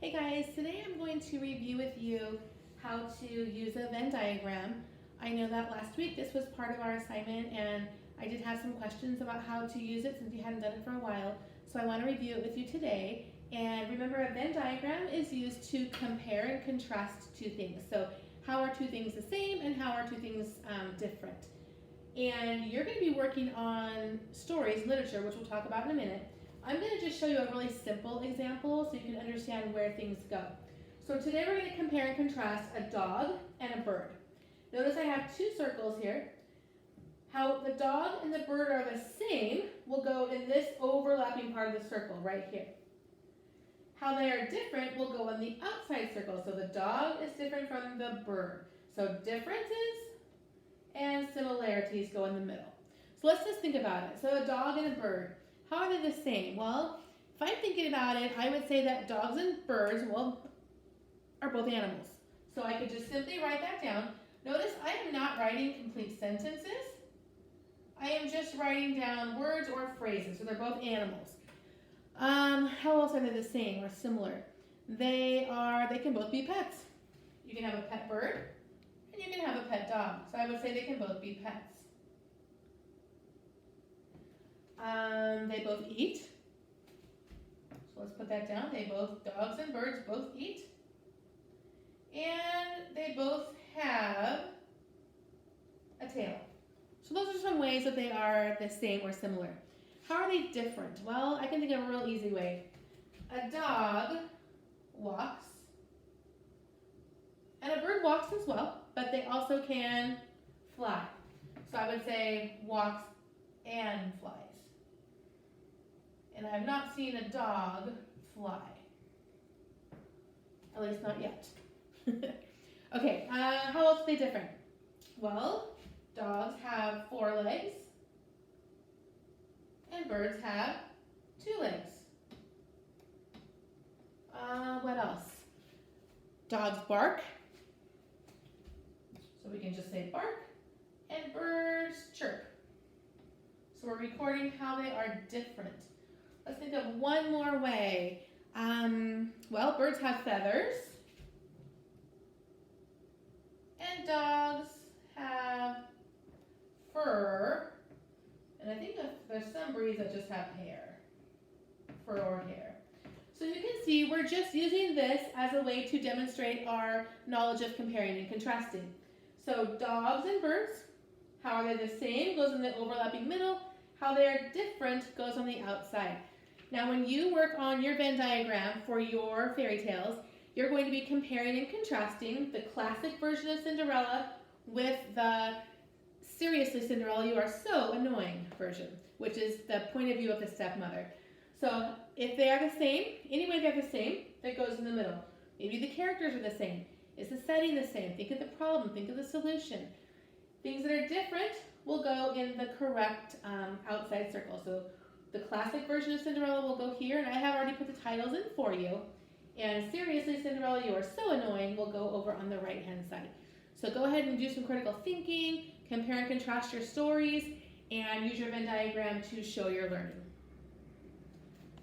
Hey guys, today I'm going to review with you how to use a Venn diagram. I know that last week this was part of our assignment and I did have some questions about how to use it since we hadn't done it for a while. So I want to review it with you today. And remember, a Venn diagram is used to compare and contrast two things. So how are two things the same and how are two things different? And you're going to be working on stories, literature, which we'll talk about in a minute. I'm going to just show you a really simple example so you can understand where things go. So today we're going to compare and contrast a dog and a bird. Notice I have two circles here. How the dog and the bird are the same will go in this overlapping part of the circle right here. How they are different will go in the outside circle. So the dog is different from the bird. So differences and similarities go in the middle. So let's just think about it. So a dog and a bird. How are they the same? Well, if I'm thinking about it, I would say that dogs and birds, are both animals. So I could just simply write that down. Notice I am not writing complete sentences. I am just writing down words or phrases, so they're both animals. How else are they the same or similar? They can both be pets. You can have a pet bird and you can have a pet dog. So I would say they can both be pets. They both eat. So let's put that down. Dogs and birds both eat. And they both have a tail. So those are some ways that they are the same or similar. How are they different? Well, I can think of a real easy way. A dog walks, and a bird walks as well, but they also can fly. So I would say walks and flies. And I have not seen a dog fly. At least not yet. Okay, how else are they different? Well, dogs have 4 legs, and birds have 2 legs. What else? Dogs bark, so we can just say bark, and birds chirp. So we're recording how they are different. Let's think of one more way. Well, birds have feathers, and dogs have fur, and I think there's some breeds that just have hair, fur or hair. So you can see we're just using this as a way to demonstrate our knowledge of comparing and contrasting. So dogs and birds, how are they the same goes in the overlapping middle. How they are different goes on the outside. Now when you work on your Venn diagram for your fairy tales, you're going to be comparing and contrasting the classic version of Cinderella with the seriously Cinderella, you are so annoying version, which is the point of view of the stepmother. So if they are the same, any way they're the same, that goes in the middle. Maybe the characters are the same. Is the setting the same? Think of the problem, think of the solution. Things that are different will go in the correct outside circle. So the classic version of Cinderella will go here, and I have already put the titles in for you. And seriously, Cinderella, you are so annoying will go over on the right-hand side. So go ahead and do some critical thinking, compare and contrast your stories, and use your Venn diagram to show your learning.